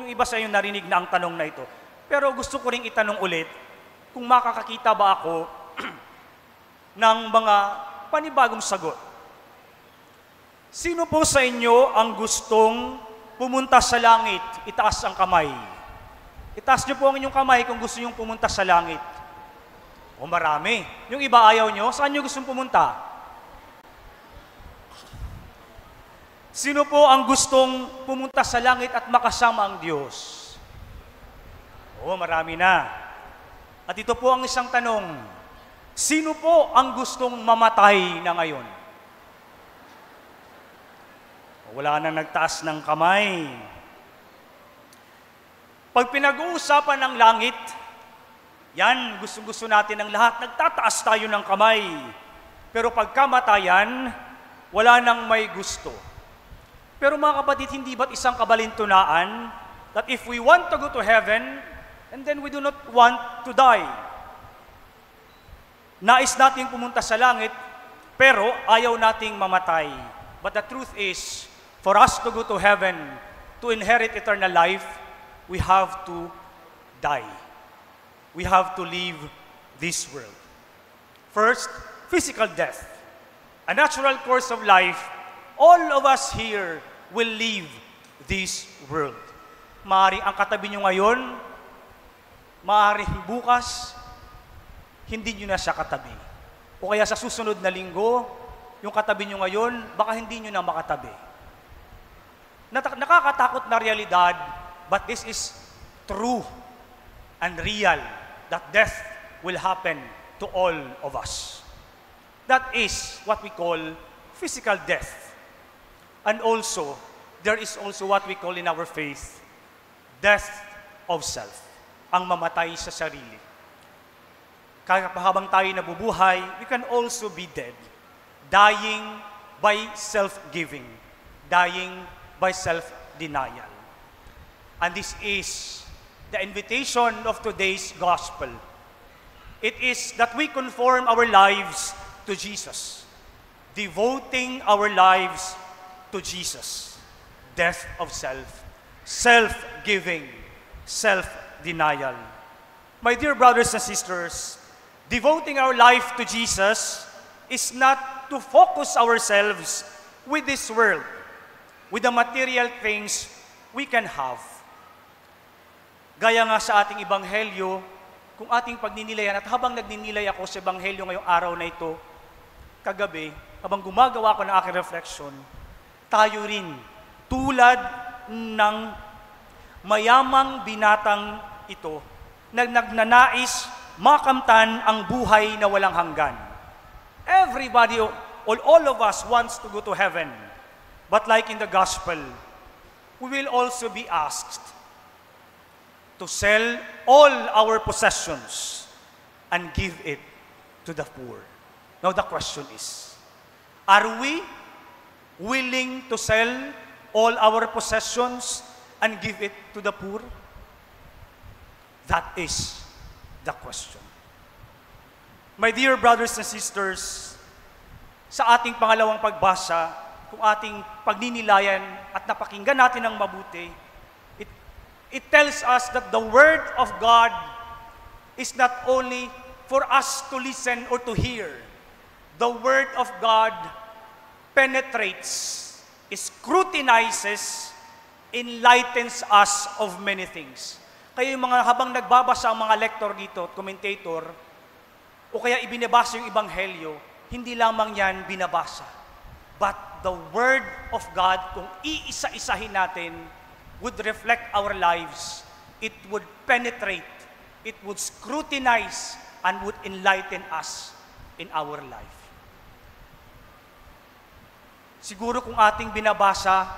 yung iba sa inyo narinig na ang tanong na ito. Pero gusto ko ring itanong ulit, kung makakakita ba ako ng mga panibagong sagot. Sino po sa inyo ang gustong pumunta sa langit? Itaas ang kamay. Itaas niyo po ang inyong kamay kung gusto niyong pumunta sa langit. O marami. Yung iba ayaw niyo, saan niyo gustong pumunta? Sino po ang gustong pumunta sa langit at makasama ang Diyos? O marami na. At ito po ang isang tanong. Sino po ang gustong mamatay na ngayon? Wala nang nagtaas ng kamay. Pag pinag-uusapan ng langit, yan, gusto-gusto natin ng lahat. Nagtataas tayo ng kamay. Pero pagkamatayan, wala nang may gusto. Pero mga kapatid, hindi ba't isang kabalintunaan that if we want to go to heaven, and then we do not want to die? Nais nating pumunta sa langit, pero ayaw nating mamatay. But the truth is, for us to go to heaven, to inherit eternal life, we have to die. We have to leave this world. First, physical death. A natural course of life, all of us here will leave this world. Maaaring ang katabi nyo ngayon, maaaring bukas, hindi nyo na siya katabi. O kaya sa susunod na linggo, yung katabi nyo ngayon, baka hindi nyo na makatabi. Nakakatakot na realidad, but this is true and real, that death will happen to all of us. That is what we call physical death. And also, there is also what we call in our faith, death of self. Ang mamatay sa sarili. Kaya habang tayo nabubuhay, we can also be dead. Dying by self-giving. Dying by self-denial. And this is the invitation of today's gospel. It is that we conform our lives to Jesus. Devoting our lives to Jesus. Death of self. Self-giving. Self-denial. My dear brothers and sisters, devoting our life to Jesus is not to focus ourselves with this world, with the material things we can have. Gaya nga sa ating ebanghelyo, kung ating pagninilayan, at habang nagninilay ako sa ebanghelyo ngayong araw na ito, kagabi, habang gumagawa ko ng aking reflection, tayo rin, tulad ng mayamang binatang ito, nagnanais makamtan ang buhay na walang hanggan. Everybody, all of us wants to go to heaven. But like in the gospel, we will also be asked to sell all our possessions and give it to the poor. Now the question is, are we willing to sell all our possessions and give it to the poor? That is the question. My dear brothers and sisters, sa ating pangalawang pagbasa, kung ating pagninilayan at napakinggan natin ng mabuti, it tells us that the Word of God is not only for us to listen or to hear. The Word of God penetrates, scrutinizes, enlightens us of many things. Kaya yung mga habang nagbabasa ang mga lektor dito, commentator, o kaya ibinabasa yung ebanghelyo, hindi lamang yan binabasa. But the Word of God, kung iisa-isahin natin, would reflect our lives. It would penetrate, it would scrutinize, and would enlighten us in our life. Siguro kung ating binabasa,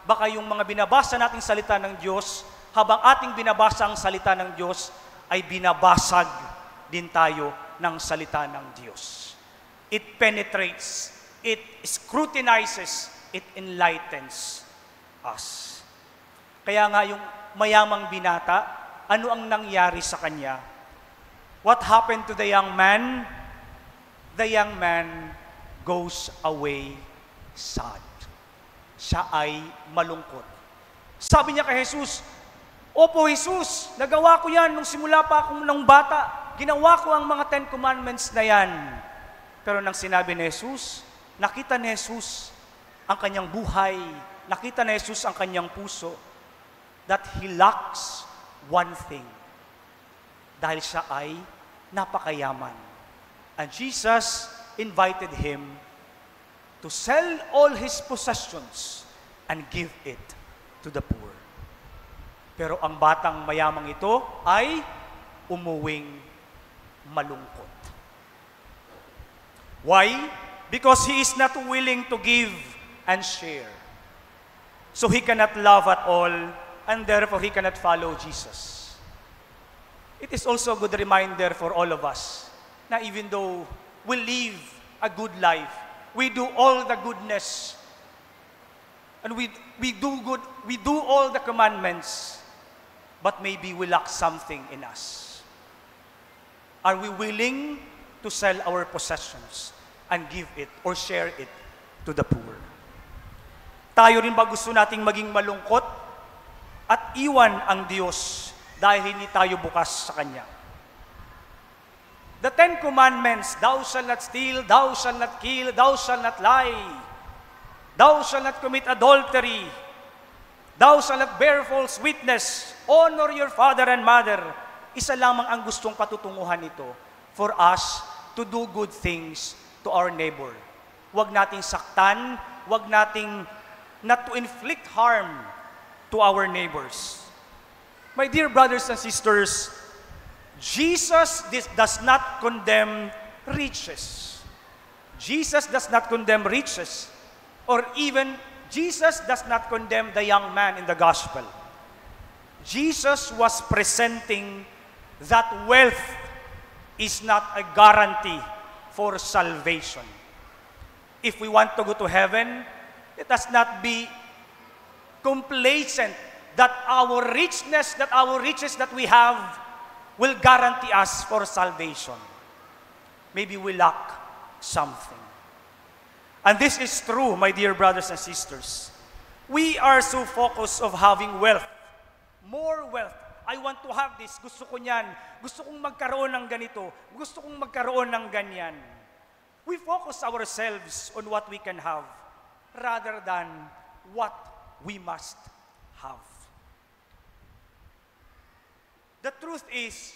baka yung mga binabasa nating salita ng Diyos, habang ating binabasa ang salita ng Diyos, ay binabasag din tayo ng salita ng Diyos. It penetrates, it scrutinizes, it enlightens us. Kaya nga yung mayamang binata, ano ang nangyari sa kanya? What happened to the young man? The young man goes away sad. Siya ay malungkot. Sabi niya kay Jesus, Opo, Jesus, nagawa ko yan nung simula pa akong nung bata. Ginawa ko ang mga 10 Commandments na yan. Pero nang sinabi ni Jesus, nakita ni Jesus ang kanyang buhay, nakita ni Jesus ang kanyang puso, that he lacks one thing. Dahil siya ay napakayaman. And Jesus invited him to sell all his possessions and give it to the poor. Pero ang batang mayamang ito ay umuwing malungkot. Why? Because he is not willing to give and share. So he cannot love at all, and therefore he cannot follow Jesus. It is also a good reminder for all of us na even though we live a good life, we do all the goodness, and we do all the commandments, but maybe we lack something in us. Are we willing to sell our possessions and give it or share it to the poor? Tayo rin ba gusto nating maging malungkot at iwan ang Diyos dahil hindi tayo bukas sa Kanya? The 10 Commandments, thou shalt not steal, thou shalt not kill, thou shalt not lie, thou shalt not commit adultery, thou shalt not bear false witness, honor your father and mother. Isa lamang ang gustong patutunguhan nito, for us to do good things to our neighbor. Huwag nating saktan, huwag nating not to inflict harm to our neighbors. My dear brothers and sisters, Jesus does not condemn riches. Jesus does not condemn riches. Or even, Jesus does not condemn the young man in the gospel. Jesus was presenting that wealth is not a guarantee for salvation. If we want to go to heaven, let us not be complacent that our richness, that our riches that we have will guarantee us for salvation. Maybe we lack something. And this is true, my dear brothers and sisters. We are so focused of having wealth, more wealth. I want to have this, gusto ko niyan, gusto kong magkaroon ng ganito, gusto kong magkaroon ng ganyan. We focus ourselves on what we can have rather than what we must have. The truth is,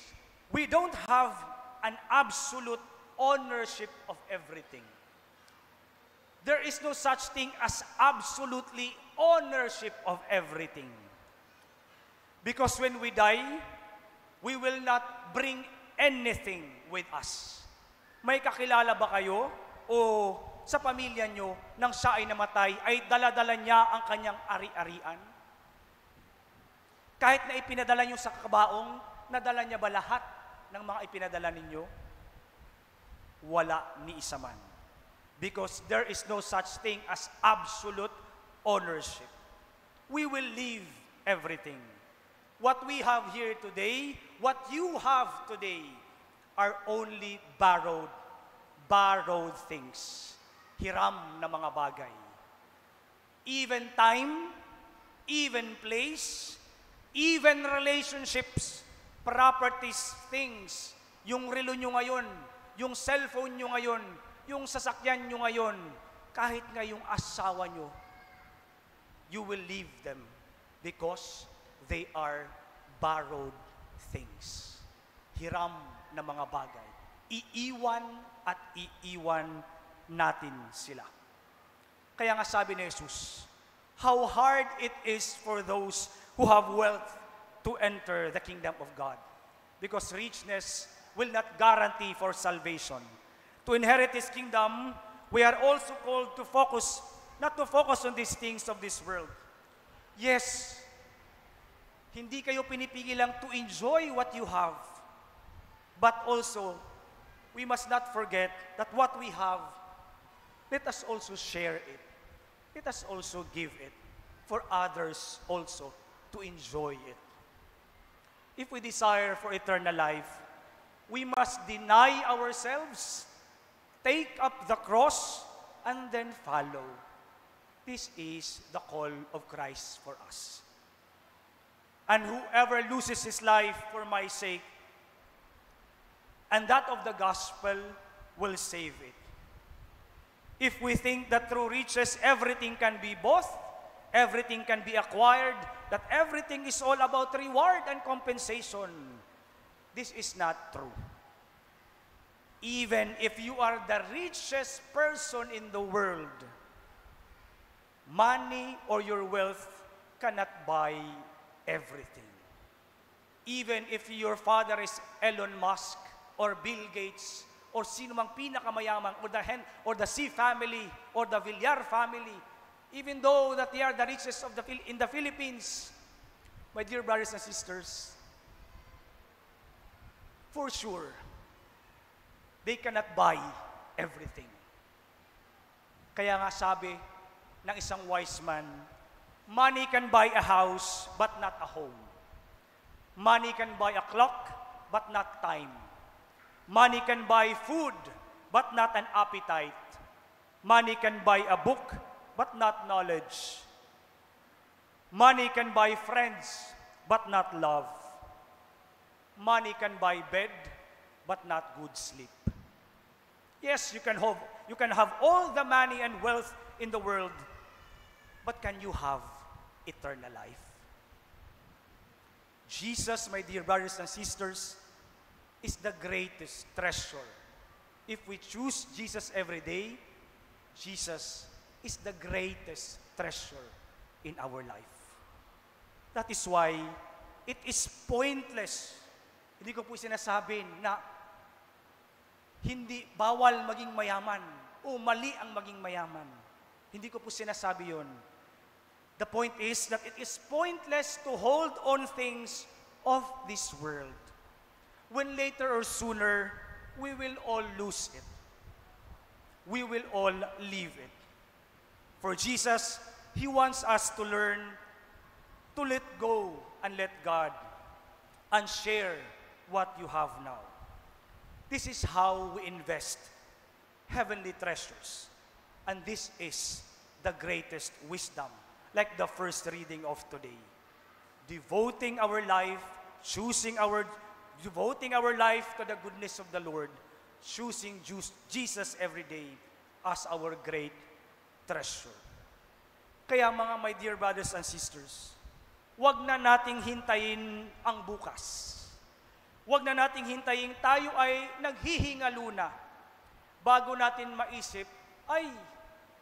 we don't have an absolute ownership of everything. There is no such thing as absolutely ownership of everything. Because when we die, we will not bring anything with us. May kakilala ba kayo o sa pamilya nyo nang siya ay namatay ay dala-dala niya ang kanyang ari-arian? Kahit na ipinadala nyo sa kabaong, nadala niya ba lahat ng mga ipinadala ninyo? Wala ni isa man. Because there is no such thing as absolute ownership. We will leave everything. What we have here today, what you have today, are only borrowed things. Hiram na mga bagay. Even time, even place, even relationships, properties, things, yung relo nyo ngayon, yung cellphone nyo ngayon, yung sasakyan nyo ngayon, kahit nga yung asawa nyo, you will leave them because they are borrowed things. Hiram na mga bagay. Iiwan at iiwan natin sila. Kaya nga sabi ni Jesus, how hard it is for those who have wealth to enter the kingdom of God. Because richness will not guarantee for salvation. To inherit His kingdom, we are also called to focus, not to focus on these things of this world. Yes, hindi kayo pinipigilang to enjoy what you have. But also, we must not forget that what we have, let us also share it. Let us also give it for others also to enjoy it. If we desire for eternal life, we must deny ourselves, take up the cross, and then follow. This is the call of Christ for us. And whoever loses his life for my sake, and that of the gospel, will save it. If we think that through riches everything can be bought, everything can be acquired, that everything is all about reward and compensation, this is not true. Even if you are the richest person in the world, money or your wealth cannot buy everything. Even if your father is Elon Musk or Bill Gates or sino mang pinakamayaman or the Xi family or the Villar family, even though that they are the richest in the Philippines, my dear brothers and sisters, for sure, they cannot buy everything. Kaya nga sabi ng isang wise man, money can buy a house but not a home. Money can buy a clock but not time. Money can buy food but not an appetite. Money can buy a book but not knowledge. Money can buy friends but not love. Money can buy bed but not good sleep. Yes, you can have all the money and wealth in the world, but can you have eternal life? Jesus, my dear brothers and sisters, is the greatest treasure. If we choose Jesus every day, Jesus is the greatest treasure in our life. That is why it is pointless. Hindi ko po sinasabi na hindi bawal maging mayaman o mali ang maging mayaman. Hindi ko po sinasabi yun. The point is that it is pointless to hold on things of this world, when later or sooner, we will all lose it. We will all leave it. For Jesus, He wants us to learn to let go and let God and share what you have now. This is how we invest heavenly treasures. And this is the greatest wisdom, like the first reading of today. Devoting our life to the goodness of the Lord, choosing Jesus every day as our great treasure. Kaya mga my dear brothers and sisters, wag na nating hintayin ang bukas. Wag na nating hintayin tayo ay naghihingalo na bago natin maisip, ay,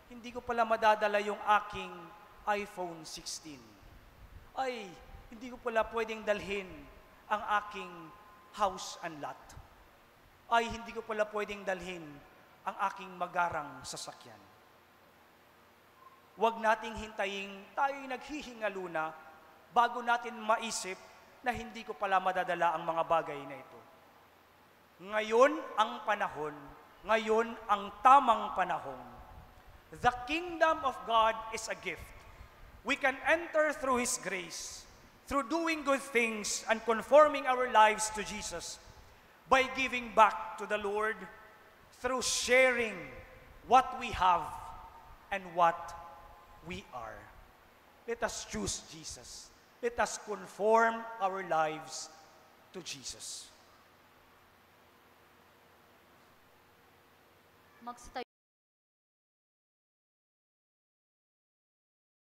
hindi ko pala madadala yung aking iPhone 16. Ay, hindi ko pala pwedeng dalhin ang aking house and lot. Ay, hindi ko pala pwedeng dalhin ang aking magarang sasakyan. Huwag nating hintayin tayo'y naghihingalo na bago natin maisip na hindi ko pala madadala ang mga bagay na ito. Ngayon ang panahon, ngayon ang tamang panahon. The kingdom of God is a gift. We can enter through His grace, through doing good things and conforming our lives to Jesus, by giving back to the Lord, through sharing what we have and what we are. Let us choose Jesus. Let us conform our lives to Jesus.